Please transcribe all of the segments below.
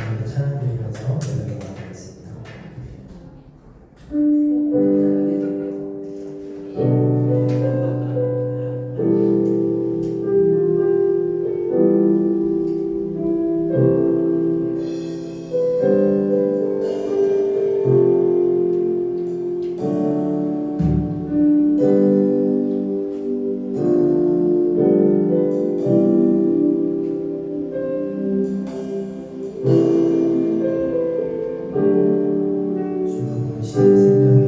하나님께 찬양 드리면서 기도를 마치겠습니다. 지금 우리 생명의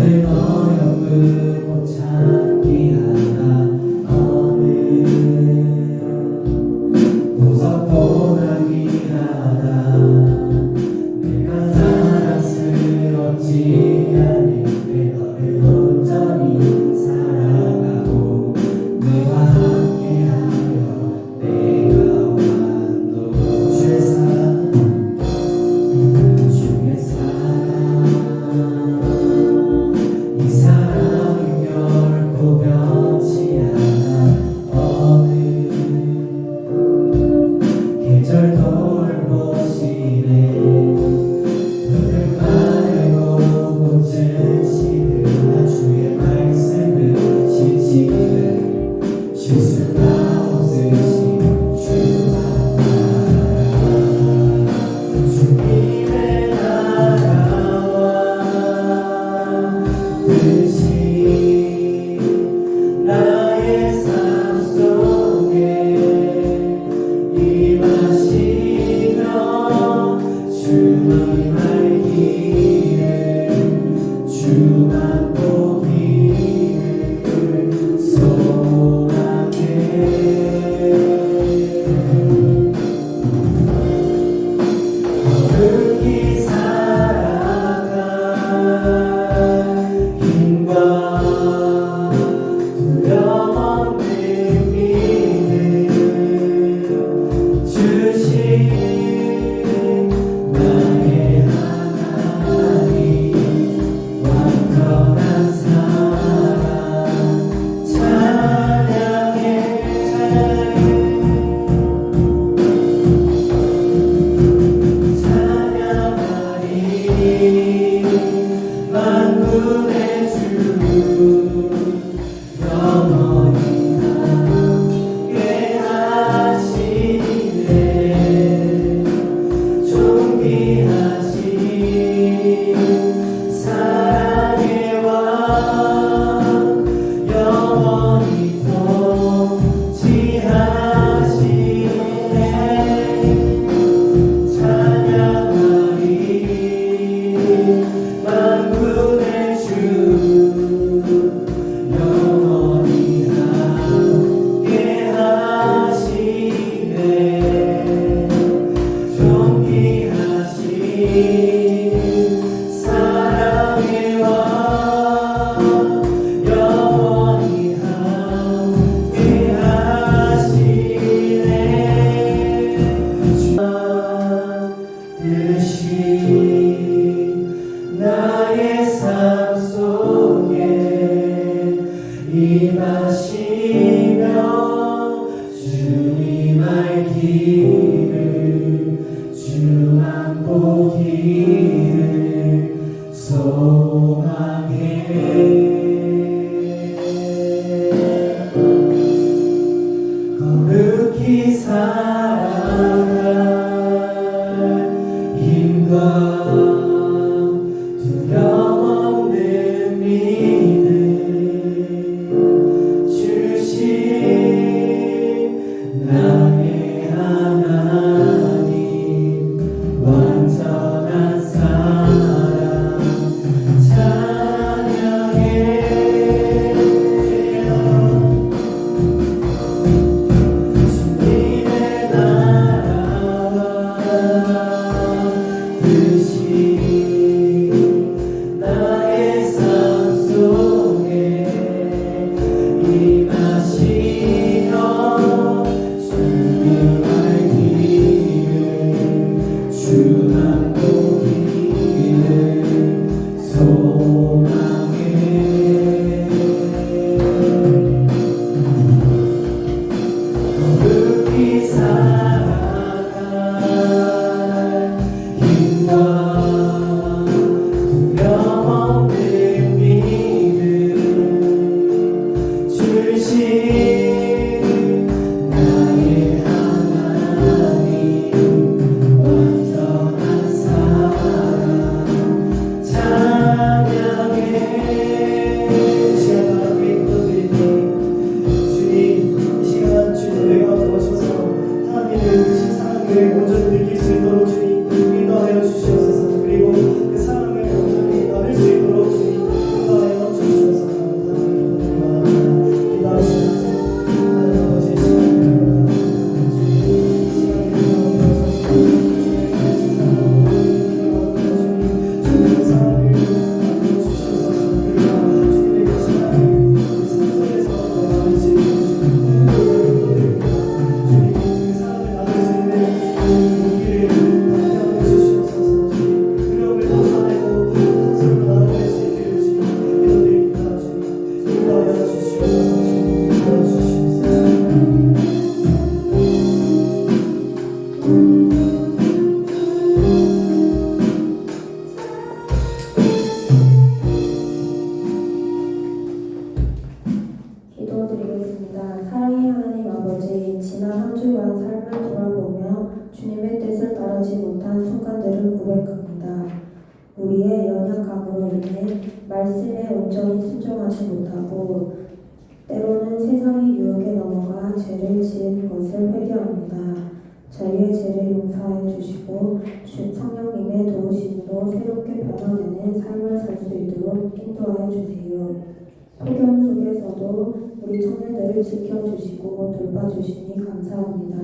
모든 어려움 못 참게 하나 너는 무섭고나 귀하다 내가 사랑스럽지 않은데 너를 온전히 사랑하고 너와 함께하며 내가 완도 주의 사랑 주의 사랑 이 사랑은 결코 변치 않아 어느 계절 돌보시네 그를 바르고 고친 시들아 주의 말씀을 지키는 실수가 없으신 주만 바라 주님의 나라와 뜻이 나의 삶 속에 임하시며 주님 알기를 주만 보기를 소망해 거룩히 살아갈 힘과 두려움 없는 믿음 주신 나의 하나님 완전한 사랑 찬양해 찬양하리 만군의 주 영원히 함께 하시네 존귀하신 사랑의 왕 영원히 통치하시네 찬양하리 만군의 주 말씀에 온전히 순종하지 못하고 때로는 세상의 유혹에 넘어가 죄를 지은 것을 회개합니다. 저희의 죄를 용서해 주시고 주 성령님의 도우심으로 새롭게 변화되는 삶을 살 수 있도록 인도하여 주세요. 폭염 속에서도 우리 청년들을 지켜주시고 돌봐주시니 감사합니다.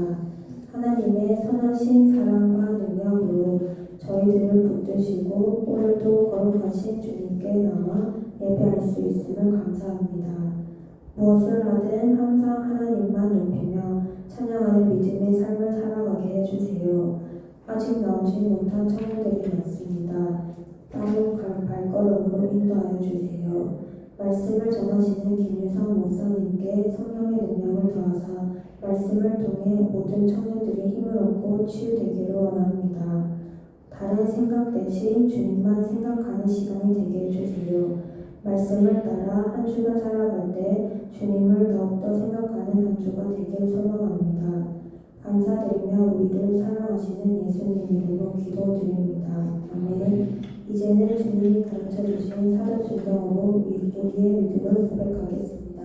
하나님의 선하신 사랑과 능력으로 저희들을 붙드시고 오늘도 거룩하신 주님께 나와 예배할 수 있음을 감사합니다. 무엇을 하든 항상 하나님만 높이며 찬양하는 믿음의 삶을 살아가게 해주세요. 아직 나오지 못한 청년들이 많습니다. 빠른 발걸음으로 인도하여 주세요. 말씀을 전하시는 김유성 목사님께 성령의 능력을 더하사 말씀을 통해 모든 청년들이 힘을 얻고 치유되기를 원합니다. 다른 생각 대신 주님만 생각하는 시간이 되게 해주세요. 말씀을 따라 한 주간 살아갈 때 주님을 더욱더 생각하는 한 주가 되길 소망합니다. 감사드리며 우리를 사랑하시는 예수님 이름으로 기도드립니다. 아멘. 이제는 주님이 가르쳐주신 사도신경으로 우리의 믿음을 고백하겠습니다.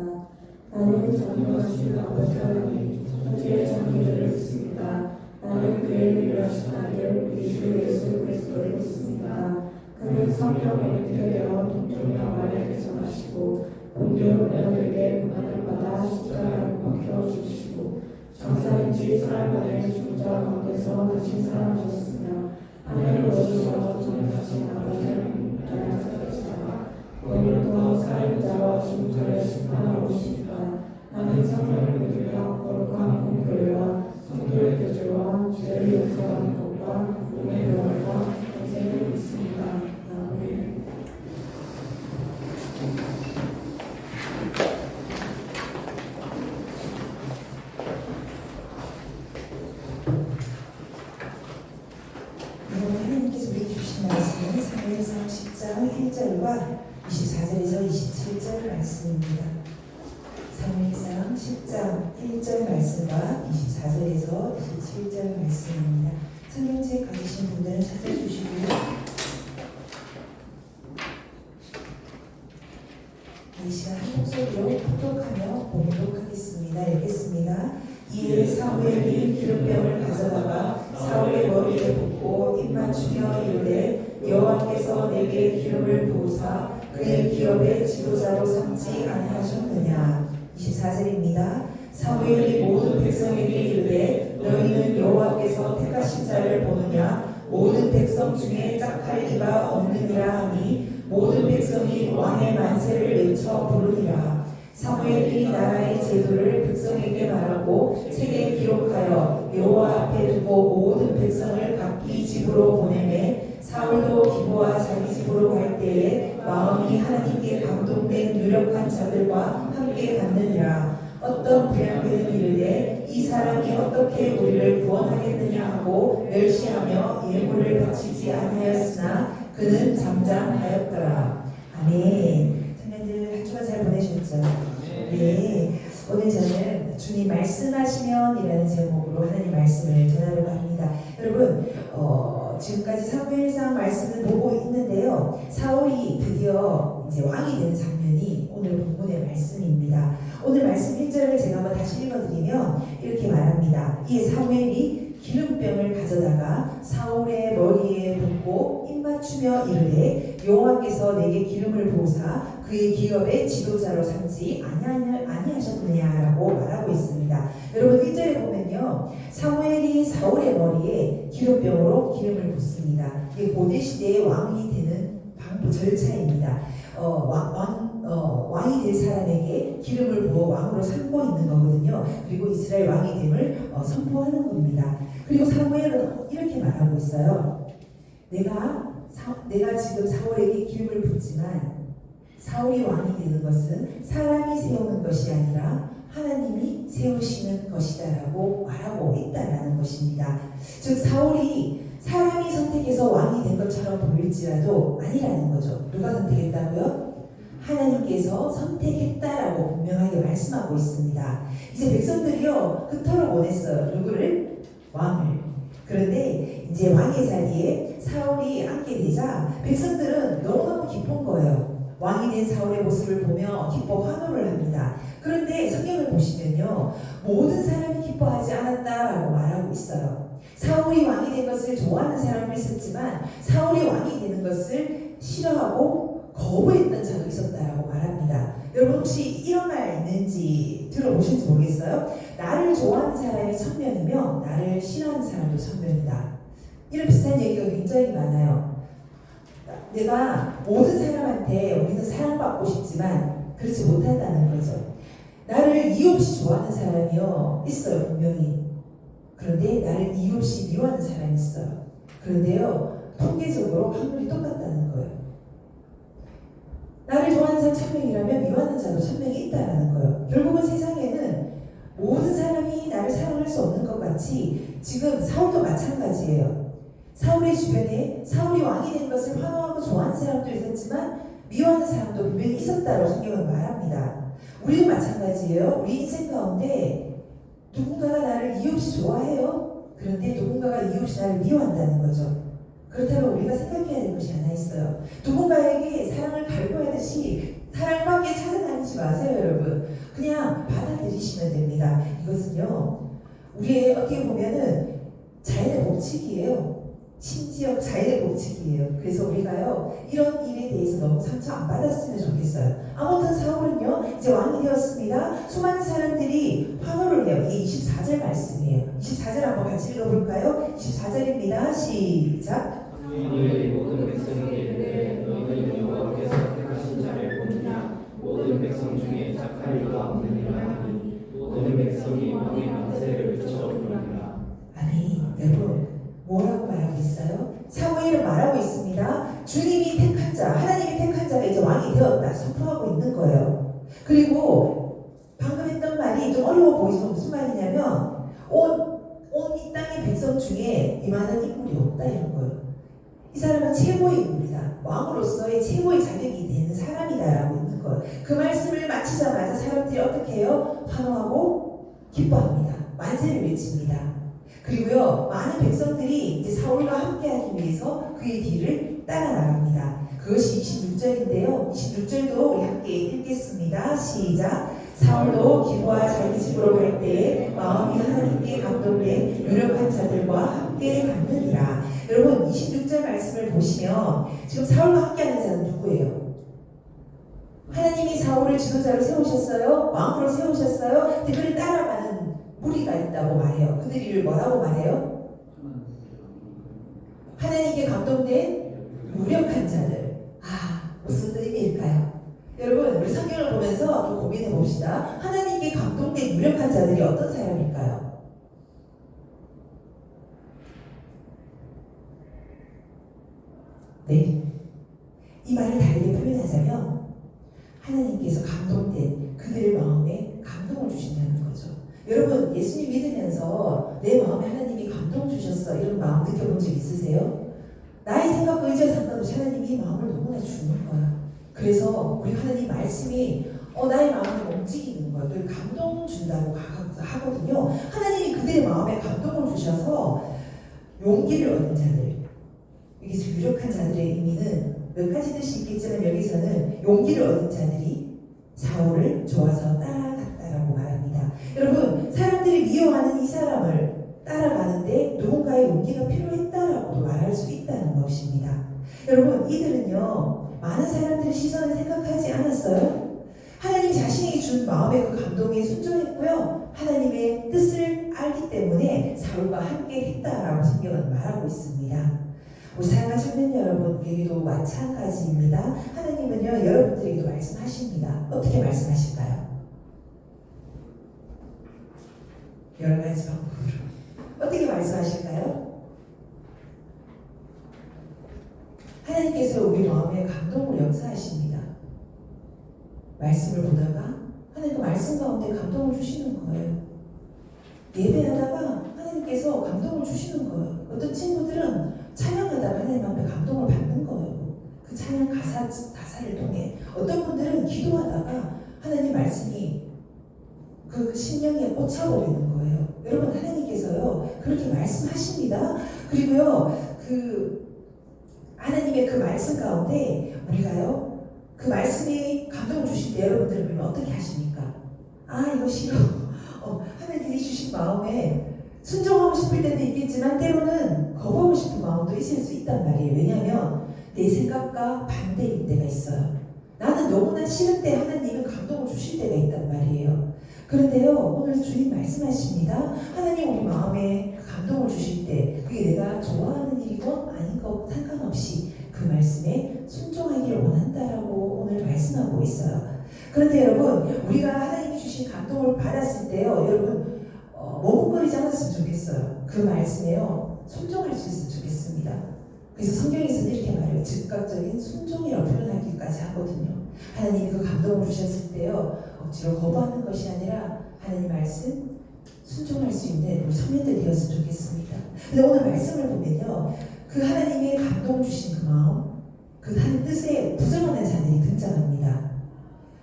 나는 전능하신 아버지 하나님 천지의 정의를 믿습니다. 나는 그의 유일하신 아들 우리 주 예수 그리스도를 믿습니다. 그는 성령에 잉태되어 동정녀 마리아에게서 나시고 본디오 빌라도에게 고난을 받아 십자가에 박혀 죽으시고 장사인지 사람만의 죽은 자 가운데서 다시 살아나셨으며 하늘로 오르셔서 전능하신 아버지 하나님 나라에 찾으시다가 오늘도 살인 자와 죽은 자를 심판하러 오십니다. 나는 성령을 믿으며 거룩한 공교회와 성도의 교제와 죄를 용서하는 것과 몸의 명예와 영생을 믿습니다. 아멘. 하나님께서 우리에게 주신 말씀은 사무엘상 10장 1절과 24절에서 27절 말씀입니다. 사무엘상 10장 1절 말씀과 24절에서 27절 말씀입니다. 성경책 가지신 분들은 찾아주시고요. 이 시간 한 목소리로 통독하며 봉독하겠습니다. 읽겠습니다. 이에 사무엘이 기름병을 가져다가 사울의 머리에 붓고 입 맞추며 이르되 여호와께서 내게 기름을 부으사 그의 기업의 지도자로 삼지 아니하셨느냐. 24절입니다. 사무엘이 모든 백성에게 이르되 너희는 여호와께서 택하신 자를 보느냐. 모든 백성 중에 짝할 이가 없느니라 하니 모든 백성이 왕의 만세를 외쳐 부르니라. 사무엘이 나라의 제도를 백성에게 말하고 책에 기록하여 여호와 앞에 두고 모든 백성을 각기 집으로 보내매 사울도 기브와 자기 집으로 갈 때에 마음이 하나님께 감동된 유력한 자들과 함께 갔느니라. 어떤 불량배는 이르되 이 사람이 어떻게 우리를 구원하겠느냐 하고 멸시하며 예물을 바치지 아니하였으나 그는 잠잠하였더라. 아멘. 청년들 한 주간 잘 보내셨죠? 네. 오늘 저는 주님 말씀하시면이라는 제목으로 하나님 말씀을 전하려고 합니다. 여러분 지금까지 사무엘상 말씀을 보고 있는데요. 사울이 드디어 이제 왕이 되는 장면이 오늘 본문의 말씀입니다. 오늘 말씀 1절을 제가 한번 다시 읽어드리면 이렇게 말합니다. 이에 사무엘이 기름병을 가져다가 사울의 머리에 붓고 입 맞추며 이르되 여호와께서 내게 기름을 부으사 그의 기업의 지도자로 삼지 아니하셨느냐라고 말하고 있습니다. 여러분 1절에 보면요, 사무엘이 사울의 머리에 기름병으로 기름을 붓습니다. 이게 고대 시대의 왕이 되는 절차입니다. 왕이 될 사람에게 기름을 부어 왕으로 삼고 있는 거거든요. 그리고 이스라엘 왕이 됨을 선포하는 겁니다. 그리고 사무엘은 이렇게 말하고 있어요. 내가 지금 사울에게 기름을 붓지만 사울이 왕이 되는 것은 사람이 세우는 것이 아니라 하나님이 세우시는 것이다라고 말하고 있다라는 것입니다. 즉 사울이 사람이 선택해서 왕이 된 것처럼 보일지라도 아니라는 거죠. 누가 선택했다고요? 하나님께서 선택했다라고 분명하게 말씀하고 있습니다. 이제 백성들이요 그토록 원했어요. 누구를? 왕을. 그런데 이제 왕의 자리에 사울이 앉게 되자 백성들은 너무너무 기쁜 거예요. 왕이 된 사울의 모습을 보며 기뻐 환호를 합니다. 그런데 성경을 보시면요, 모든 사람이 기뻐하지 않았다라고 말하고 있어요. 사울이 왕이 된 것을 좋아하는 사람도 있었지만 사울이 왕이 되는 것을 싫어하고 거부했던 자도 있었다라고 말합니다. 여러분 혹시 이런 말 있는지 들어보셨는지 모르겠어요? 나를 좋아하는 사람이 1000명이며 나를 싫어하는 사람도 1000명이다. 이런 비슷한 얘기가 굉장히 많아요. 내가 모든 사람한테 우리는 사랑받고 싶지만 그렇지 못하다는 거죠. 나를 이유 없이 좋아하는 사람이요 있어요, 분명히. 그런데 나를 이유 없이 미워하는 사람이 있어요. 그런데요, 통계적으로 확률이 똑같다는 거예요. 나를 좋아하는 사람 1000명이라면 미워하는 자도 1000명이 있다라는 거예요. 결국은 세상에는 모든 사람이 나를 사랑할 수 없는 것 같이 지금 사울도 마찬가지예요. 사울의 주변에 사울이 왕이 된 것을 환호하고 좋아하는 사람도 있었지만 미워하는 사람도 분명히 있었다고 성경은 말합니다. 우리도 마찬가지예요. 우리 인생 가운데 누군가가 나를 이유 없이 좋아해요. 그런데 누군가가 이유 없이 나를 미워한다는 거죠. 그렇다면 우리가 생각해야 될 것이 하나 있어요. 누군가에게 사랑을 갈구하듯이 사랑받기에 찾아다니지 마세요, 여러분. 그냥 받아들이시면 됩니다. 이것은요, 우리의 어떻게 보면은 자연의 법칙이에요. 심지어 자연의 법칙이에요. 그래서 우리가요, 이런 일에 대해서 너무 상처 안 받았으면 좋겠어요. 아무튼 사울은요, 이제 왕이 되었습니다. 수많은 사람들이 환호를 해요. 이게 24절 말씀이에요. 24절 한번 같이 읽어볼까요? 24절입니다. 시작. 너희 모든 백성이 이르되 너희는 여호와께서 택하신 자를 보느냐 모든 백성 중에 착할 이가 없느니라 하니 모든 백성이 왕의 만세를 외쳐 부르니라. 아니, 여러분 뭐라고 말하고 있어요? 사무엘은 말하고 있습니다. 주님이 택한 자, 하나님이 택한 자가 이제 왕이 되었다 선포하고 있는 거예요. 그리고 방금 했던 말이 좀 어려워 보이지만 무슨 말이냐면 온 이 땅의 백성 중에 이만한 인물이 없다 이런 거예요. 이 사람은 최고의 인물이다. 왕으로서의 최고의 자격이 되는 사람이다라고 있는 거예요. 그 말씀을 마치자마자 사람들이 어떻게 해요? 환호하고 기뻐합니다. 만세를 외칩니다. 그리고요, 많은 백성들이 이제 사울과 함께하기 위해서 그의 뒤를 따라 나갑니다. 그것이 26절인데요. 26절도 우리 함께 읽겠습니다. 시작. 사울도 기브와 자기 집으로 갈 때에 마음이 하나님께 감동된 유력한 자들과 함께 갔느니라. 여러분 26절 말씀을 보시면 지금 사울과 함께하는 자는 누구예요? 하나님이 사울을 지도자로 세우셨어요. 왕으로 세우셨어요. 근데 그를 따라가는 무리가 있다고 말해요. 그들이 뭐라고 말해요? 하나님께 감동된 유력한 자들. 무슨 의미일까요? 여러분 우리 성경을 보면서 또 고민해 봅시다. 하나님께 감동된 유력한 자들이 어떤 사람일까요? 네, 이 말을 다르게 표현하자면 하나님께서 감동된 그들 마음에 감동을 주신다는 거죠. 여러분 예수님 믿으면서 내 마음에 하나님이 감동 주셨어 이런 마음 느껴본 적 있으세요? 나의 생각과 의지와 상관없이 하나님이 이 마음을 너무나 주는 거야. 그래서 우리 하나님 말씀이 나의 마음을 움직이는 거야. 늘 감동 준다고 하거든요. 하나님이 그들의 마음에 감동을 주셔서 용기를 얻은 자들, 여기서 유력한 자들의 의미는 몇 가지 뜻이 있겠지만 여기서는 용기를 얻은 자들이 사울을 좋아서 따라갔다라고 말합니다. 여러분 사람들이 미워하는 이 사람을 따라가는데 누군가의 용기가 필요했다라고도 말할 수 있다는 것입니다. 여러분 이들은요 많은 사람들의 시선을 생각하지 않았어요. 하나님 자신이 준 마음의 그 감동에 순종했고요. 하나님의 뜻을 알기 때문에 사울과 함께 했다라고 성경은 말하고 있습니다. 우리 사랑하는 청년 여러분에게도 마찬가지입니다. 하나님은요 여러분들에게도 말씀하십니다. 어떻게 말씀하실까요? 여러 가지 방법으로 어떻게 말씀하실까요? 하나님께서 우리 마음에 감동을 역사하십니다. 말씀을 보다가 하나님 그 말씀 가운데 감동을 주시는 거예요. 예배하다가 하나님께서 감동을 주시는 거예요. 어떤 친구들은 찬양하다가 하나님 앞에 감동을 받는 거예요. 그 찬양 가사를 통해. 어떤 분들은 기도하다가 하나님 말씀이 그 심령에 꽂혀버리는 거예요. 여러분 하나님께서요 그렇게 말씀하십니다. 그리고요 하나님의 그 말씀 가운데 우리가요 그 말씀이 감동을 주실 때 여러분들 그러면 어떻게 하십니까? 아 이거 싫어. 하나님이 주신 마음에 순종하고 싶을 때도 있겠지만 때로는 거부하고 싶은 마음도 있을 수 있단 말이에요. 왜냐하면 내 생각과 반대일 때가 있어요. 나는 너무나 싫은 때 하나님은 감동을 주실 때가 있단 말이에요. 그런데요 오늘 주님 말씀하십니다. 하나님 우리 마음에 감동을 주실 때 그게 내가 좋아하는 일이건 아닌 것 상관없이 그 말씀에 순종하기를 원한다라고 오늘 말씀하고 있어요. 그런데 여러분 우리가 하나님이 주신 감동을 받았을 때요 여러분 머뭇거리지 않았으면 좋겠어요. 그 말씀에요 순종할 수 있으면 좋겠습니다. 그래서 성경에서는 이렇게 말해요. 즉각적인 순종이라고 표현하기까지 하거든요. 하나님이 그 감동을 주셨을 때요 억지로 거부하는 것이 아니라 하나님 말씀 순종할 수 있는 우리 청년들 되었으면 좋겠습니다. 근데 오늘 말씀을 보면요 그 하나님의 감동 주신 그 마음 그 하나님 뜻에 부정하는 자들이 등장합니다.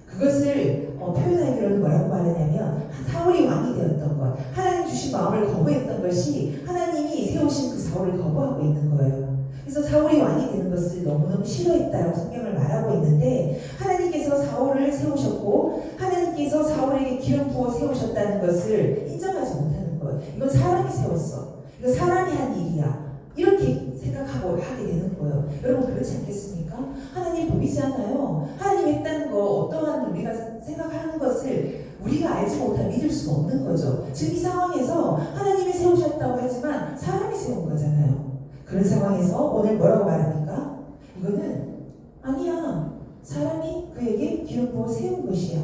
그것을 표현하기로는 뭐라고 말하냐면 사울이 왕이 되었던 것, 하나님 주신 마음을 거부했던 것이 하나님이 세우신 그 사울을 거부하고 있는 거예요. 그래서 사울이 왕이 되는 것을 너무너무 싫어했다라고 성경을 말하고 있는데 하나님께서 사울을 세우셨고 하나님께서 사울에게 기름 부어 세우셨다는 것을 인정하지 못하는 거예요. 이건 사람이 세웠어. 이거 사람이 한 일이야. 이렇게 생각하고 하게 되는 거예요. 여러분 그렇지 않겠습니까? 하나님 보이지 않아요. 하나님 했다는 거 어떠한 우리가 생각하는 것을 우리가 알지 못하면 믿을 수가 없는 거죠. 지금 이 상황에서 하나님이 세우셨다고 하지만 사람이 세운 거잖아요. 그런 상황에서 오늘 뭐라고 말합니까? 이거는 아니야. 사람이 그에게 기름 부어 세운 것이야.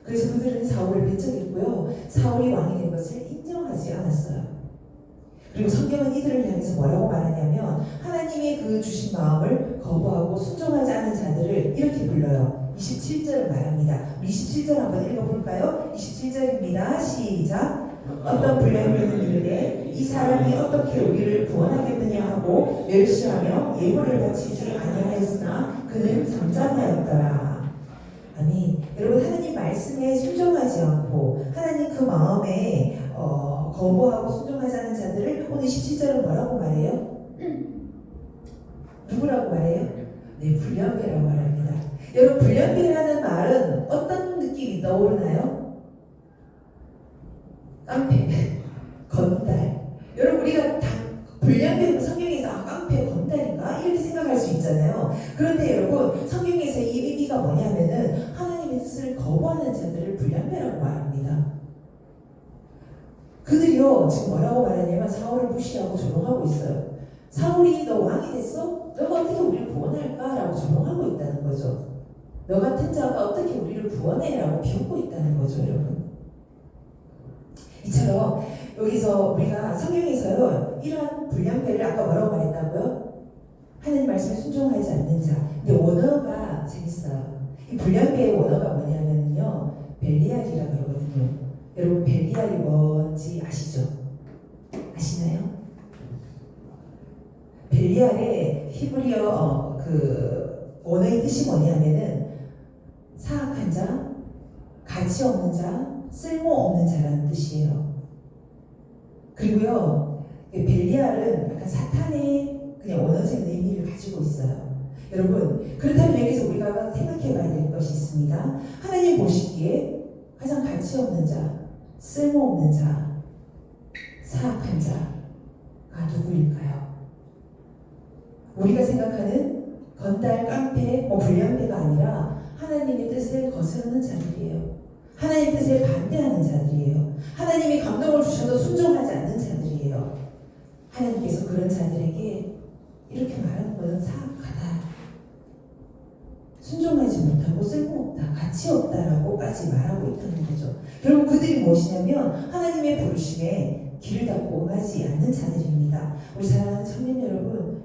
그래서 그들은 사울을 배척했고요. 사울이 왕이 된 것을 인정하지 않았어요. 그리고 성경은 이들을 향해서 뭐라고 말하냐면 하나님의 그 주신 마음을 거부하고 순종하지 않은 자들을 이렇게 불러요. 27절을 말합니다. 우리 27절 한번 읽어볼까요? 27절입니다. 시작. 어떤 불량면은 이르되 이 사람이 어떻게 우리를 구원하겠느냐 하고 멸시하며 예물을 바치지 아니하였으나 그는 잠잠하였더라. 아니 여러분 하나님 말씀에 순종하지 않고 하나님 그 마음에 거부하고 순종하지 않은 자들을 오늘 17절은 뭐라고 말해요? 누구라고 말해요? 네, 불량배라고 말합니다. 여러분 불량배라는 말은 어떤 느낌이 떠오르나요? 깡패, 건달. 여러분 우리가 다 불량배 성경에서 깡패, 건달인가? 이렇게 생각할 수 있잖아요. 그런데 여러분 성경에서 이 의미가 뭐냐면은 하나님의 뜻을 거부하는 자들을 불량배라고 말합니다. 그들이요 지금 뭐라고 말하냐면 사울을 무시하고 조롱하고 있어요. 사울이 너 왕이 됐어? 너가 어떻게 우리를 구원할까? 라고 조롱하고 있다는 거죠. 너 같은 자가 어떻게 우리를 구원해? 라고 비웃고 있다는 거죠 여러분. 이처럼 여기서 우리가 성경에서요 이러한 불량배를 아까 뭐라고 말했다고요? 하나님 말씀에 순종하지 않는 자. 근데 원어가 재밌어요. 이 불량배의 원어가 뭐냐면요 벨리알이라고 그러거든요. 여러분 벨리알이 뭔지 아시죠? 아시나요? 벨리알의 히브리어 그 원어의 뜻이 뭐냐면은 사악한 자, 가치 없는 자, 쓸모 없는 자라는 뜻이에요. 그리고요 벨리알은 약간 사탄의 그냥 원어적인 의미를 가지고 있어요. 여러분 그렇다면 여기서 우리가 생각해봐야 될 것이 있습니다. 하나님 보시기에 가장 가치 없는 자, 쓸모없는 자, 사악한 자가 누구일까요? 우리가 생각하는 건달, 깡패, 불량배가 아니라 하나님의 뜻을 거스르는 자들이에요. 하나님의 뜻에 반대하는 자들이에요. 하나님이 감동을 주셔도 순종하지 않는 자들이에요. 하나님께서 그런 자들에게 이렇게 말하는 것은 사악하다, 순종하지 못하고 쓸모없다, 가치 없다라고까지 말하고 있다는 거죠. 결국 그들이 무엇이냐면 하나님의 부르심에 길을 닫고 응하지 않는 자들입니다. 우리 사랑하는 청년 여러분,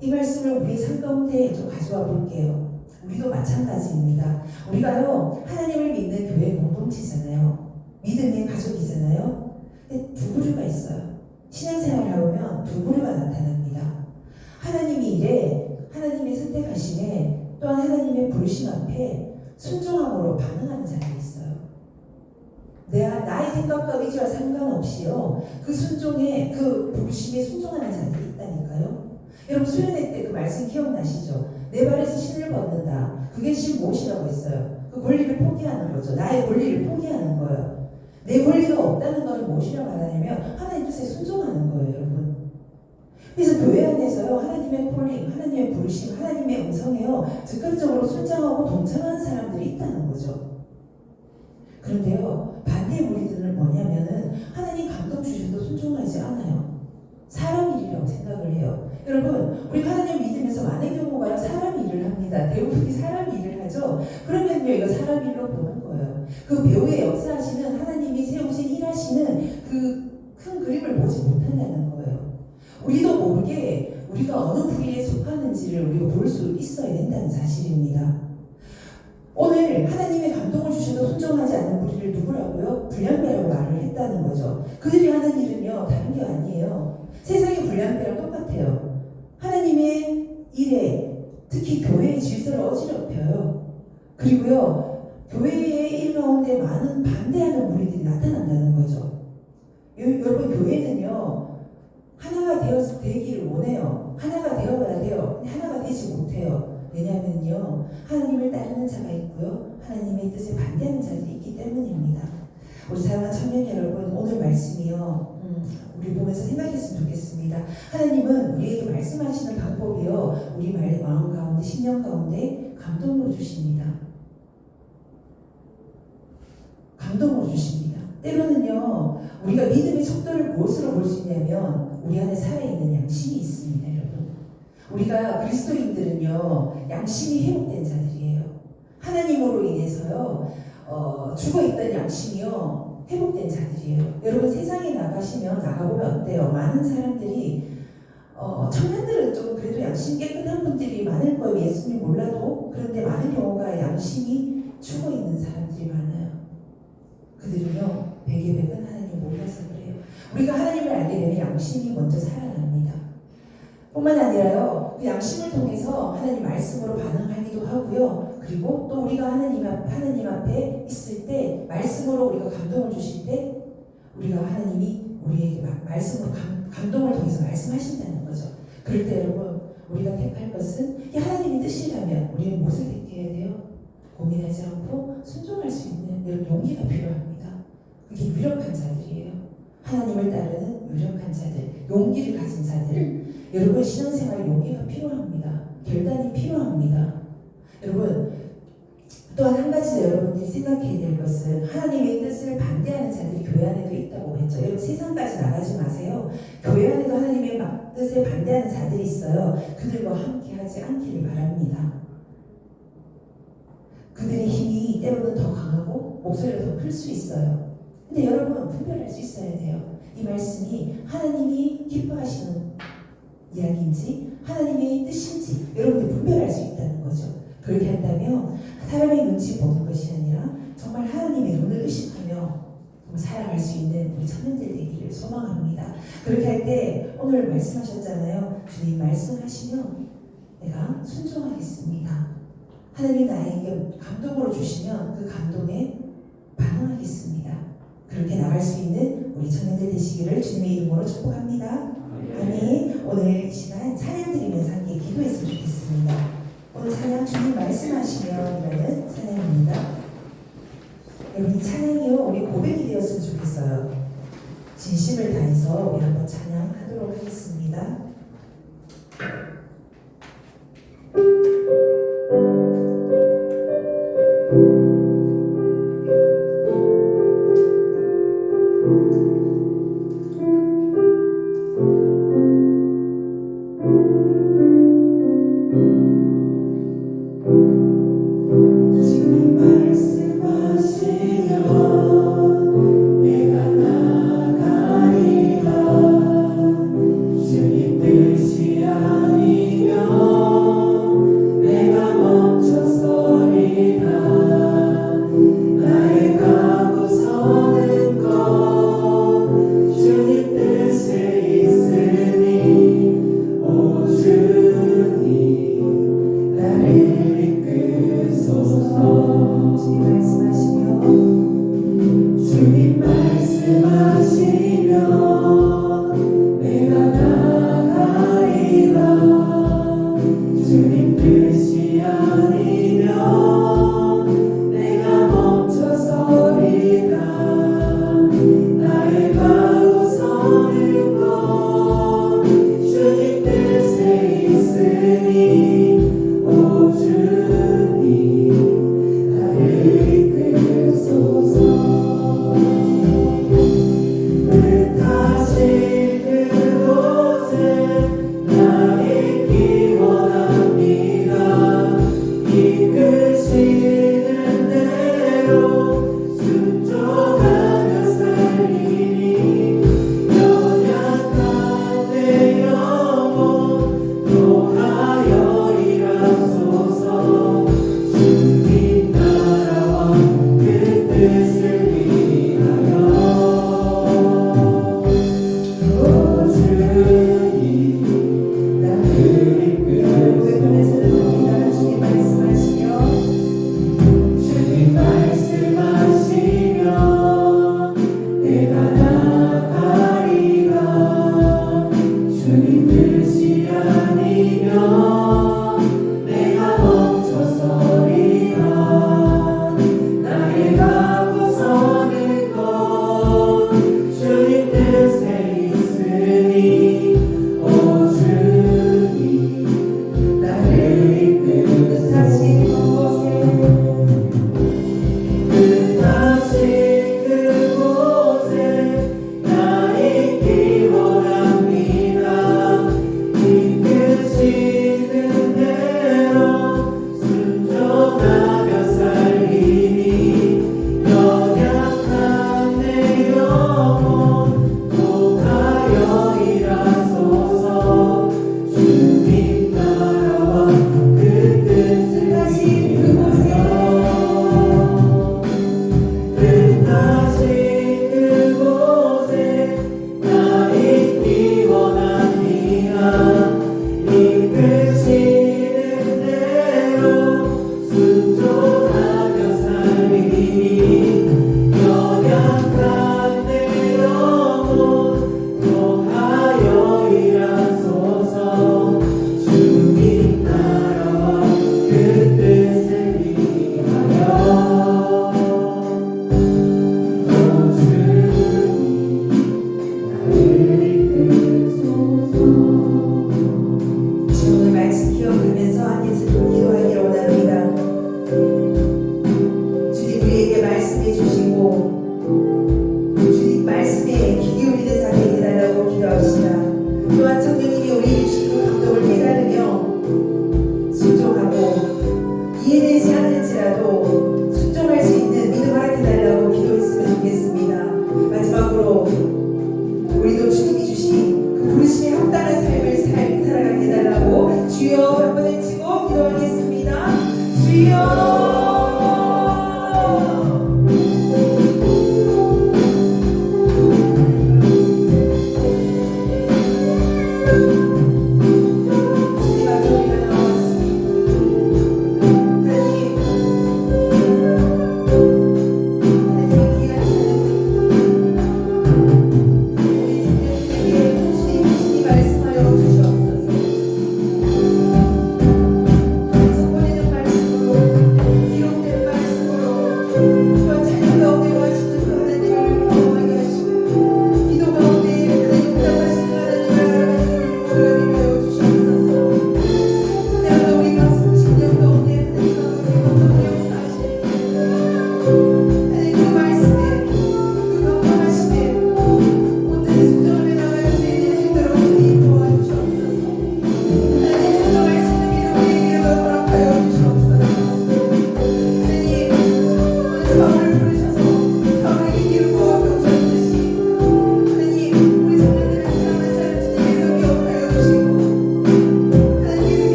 이 말씀을 우리의 삶 가운데 좀 가져와 볼게요. 우리도 마찬가지입니다. 우리가요 하나님을 믿는 교회 공동체잖아요. 믿음의 가족이잖아요. 근데 두 부류가 있어요. 신앙생활을 하면 두 부류가 나타납니다. 하나님이 일에 하나님의 선택하심에 또한 하나님의 부르심 앞에 순종함으로 반응하는 자들이 있어요. 나의 생각과 의지와 상관없이요. 그 순종에, 그 부르심에 순종하는 자들이 있다니까요. 여러분 수련회 때 그 말씀 기억나시죠? 내 발에서 신을 벗는다. 그게 신 무엇이라고 했어요? 그 권리를 포기하는 거죠. 나의 권리를 포기하는 거예요. 내 권리가 없다는 것은 무엇이라고 말하냐면 하나님 뜻에 순종하는 거예요, 여러분. 그래서 교회 안에서요, 하나님의 콜링, 하나님의 부르심, 하나님의 음성에요, 즉각적으로 순종하고 동참하는 사람들이 있다는 거죠. 그런데요, 반대의 무리들은 뭐냐면은 하나님 감동 주셔도 순종하지 않아요. 사람 일이라고 생각을 해요. 여러분, 우리가 하나님 믿으면서 많은 경우가요, 사람 일을 합니다. 대부분이 사람 일을 하죠. 그러면요, 이거 사람 일로 보는 거예요. 그 배후에 역사하시는 하나님이 세우신 일하시는 그 큰 그림을 보지 못한다는 거예요. 우리도 모르게 우리가 어느 부류에 속하는지를 우리가 볼 수 있어야 된다는 사실입니다. 오늘 하나님의 감동을 주셔도 순종하지 않는 무리를 누구라고요? 불량배라고 말을 했다는 거죠. 그들이 하는 일은요, 다른 게 아니에요. 세상의 불량배랑 똑같아요. 하나님의 일에, 특히 교회의 질서를 어지럽혀요. 그리고요, 교회의 일 가운데 많은 반대하는 무리들이 나타난다는 거죠. 여러분, 교회는요, 하나가 되기를 원해요. 하나가 되어야 돼요. 근데 하나가 되지 못해요. 왜냐하면요, 하나님을 따르는 자가 있고요, 하나님의 뜻에 반대하는 자들이 있기 때문입니다. 우리 사랑하는 청년 여러분, 오늘 말씀이요, 우리 보면서 생각했으면 좋겠습니다. 하나님은 우리에게 말씀하시는 방법이요, 우리 마음 가운데, 심령 가운데 감동으로 주십니다. 감동으로 주십니다. 때로는요, 우리가 믿음의 척도를 무엇으로 볼 수 있냐면 우리 안에 살아있는 양심이 있습니다, 여러분. 우리가 그리스도인들은요, 양심이 회복된 자들이에요. 하나님으로 인해서요, 죽어있던 양심이요, 회복된 자들이에요. 여러분, 세상에 나가보면 어때요? 많은 사람들이, 청년들은 좀 그래도 양심 깨끗한 분들이 많을 거예요. 예수님 몰라도. 그런데 많은 경우가 양심이 죽어있는 사람들이 많아요. 그들은요, 백은 하나님 몰라서 그래요. 우리가 하나님을 알게 되면 양심이 먼저 살아납니다. 뿐만 아니라요, 그 양심을 통해서 하나님 말씀으로 반응하기도 하고요. 그리고 또 우리가 하나님 앞에 있을 때, 말씀으로 우리가 감동을 주실 때, 우리가 하나님이 우리에게 말씀으로 감동을 통해서 말씀하신다는 거죠. 그럴 때 여러분, 우리가 택할 것은 이 하나님의 뜻이라면 우리는 무엇을 택해야 돼요? 고민하지 않고 순종할 수 있는 여러분, 용기가 필요합니다. 그게 유력한 자들이에요. 하나님을 따르는 유력한 자들, 용기를 가진 자들. 여러분, 신앙생활에 용기가 필요합니다. 결단이 필요합니다. 여러분, 또한 한 가지 더 여러분들이 생각해야 될 것은 하나님의 뜻을 반대하는 자들이 교회 안에도 있다고 했죠. 여러분, 세상까지 나가지 마세요. 교회 안에도 하나님의 뜻을 반대하는 자들이 있어요. 그들과 함께 하지 않기를 바랍니다. 그들의 힘이 때로는 더 강하고 목소리가 더 클 수 있어요. 근데 여러분, 분별할 수 있어야 돼요. 이 말씀이 하나님이 기뻐하시는 이야기인지 하나님의 뜻인지 여러분들이 분별할 수 있다는 거죠. 그렇게 한다면 사람의 눈치 보는 것이 아니라 정말 하나님의 눈을 의식하며 살아갈 수 있는 우리 청년들 되기를 소망합니다. 그렇게 할 때 오늘 말씀하셨잖아요. 주님 말씀하시면 내가 순종하겠습니다. 하나님 나에게 감동으로 주시면 그 감동에 반응하겠습니다. 그렇게 나갈 수 있는 우리 청년들 되시기를 주님의 이름으로 축복합니다. 아멘. 오늘 이 시간 찬양 드리면서 함께 기도했으면 좋겠습니다. 오늘 찬양 주님 말씀하시면 이라는 찬양입니다. 여러분, 이 찬양이요, 우리 고백이 되었으면 좋겠어요. 진심을 다해서 우리 한번 찬양하도록 하겠습니다. 아니면 내가 멈춰서리라.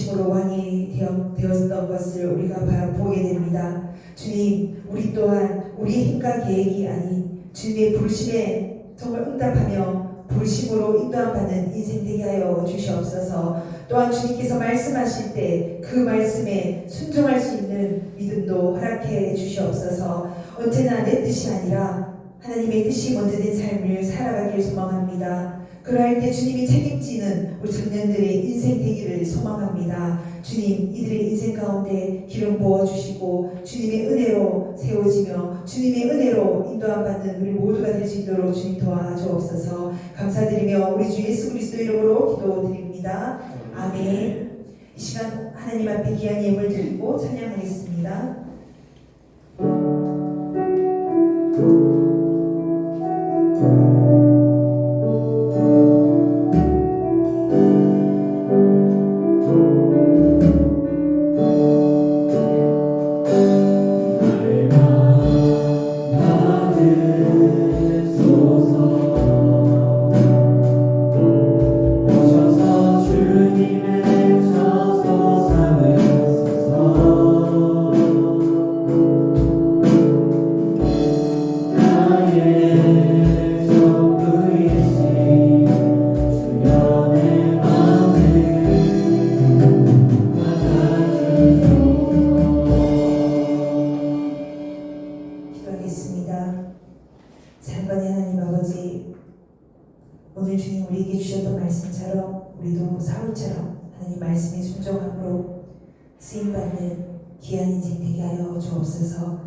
부르심으로 왕이 되었던 것을 우리가 보게 됩니다. 주님, 우리 또한 우리의 힘과 계획이 아닌 주님의 부르심에 정말 응답하며 부르심으로 인도함 받는 인생 되게 하여 주시옵소서. 또한 주님께서 말씀하실 때 그 말씀에 순종할 수 있는 믿음도 허락해 주시옵소서. 언제나 내 뜻이 아니라 하나님의 뜻이 먼저 된 삶을 살아가길 소망합니다. 그러할 때 주님이 책임지는 우리 청년들의 인생 되기를 소망합니다. 주님, 이들의 인생 가운데 기름 부어주시고 주님의 은혜로 세워지며 주님의 은혜로 인도함 받는 우리 모두가 될 수 있도록 주님 도와주옵소서. 감사드리며 우리 주 예수 그리스도 이름으로 기도드립니다. 아멘. 이 시간 하나님 앞에 귀한 예물 드리고 찬양하겠습니다. 사랑하는 하나님 아버지, 오늘 주님 우리에게 주셨던 말씀처럼 우리도 사울처럼 하나님 말씀에 순종함으로 쓰임받는 귀한 인생 되게 하여 주옵소서.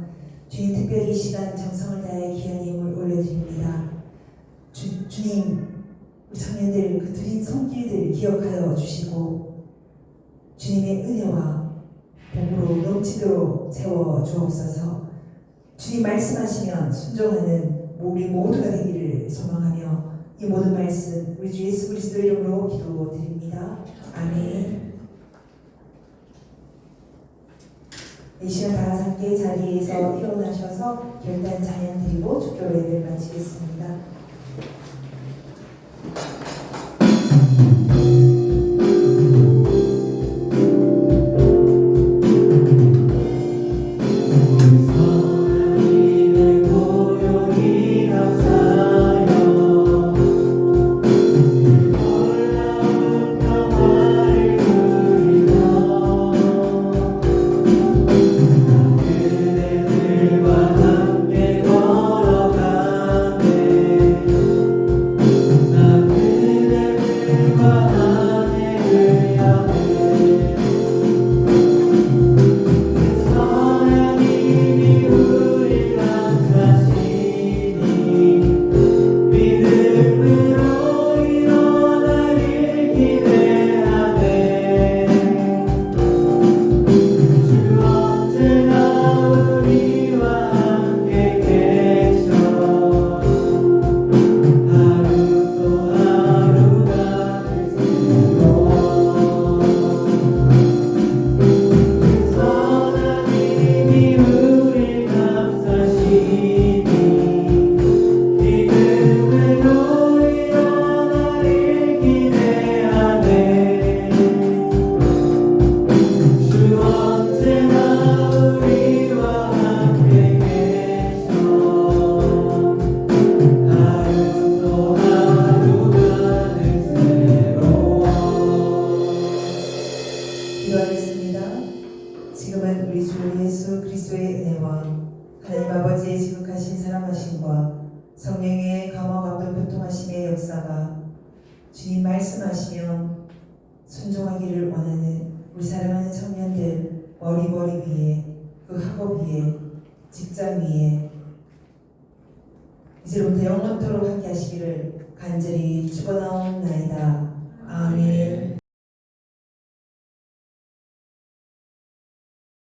주님, 특별히 이 시간 정성을 다해 귀한 예물 올려드립니다. 주님, 우리 청년들 그 드린 손길들 기억하여 주시고 주님의 은혜와 복으로 넘치도록 채워 주옵소서. 주님 말씀하시면 순종하는 우리 모두가 되기를 소망하며 이 모든 말씀 우리 주 예수 그리스도 이름으로 기도드립니다. 아멘. 이 시간 다 함께 자리에서 일어나셔서 결단 찬양 드리고 축도로 예배를 마치겠습니다. 지금은 우리 주 예수 그리스도의 은혜와 하나님 아버지의 지극하신 사랑하심과 성령의 감화 감동 교통하심의 역사가 주님 말씀하시면 순종하기를 원하는 우리 사랑하는 청년들 머리 위에 그 학업 위에 직장 위에 이제부터 영원토록 함께 하시기를 간절히 축원하옵나이다. 아멘.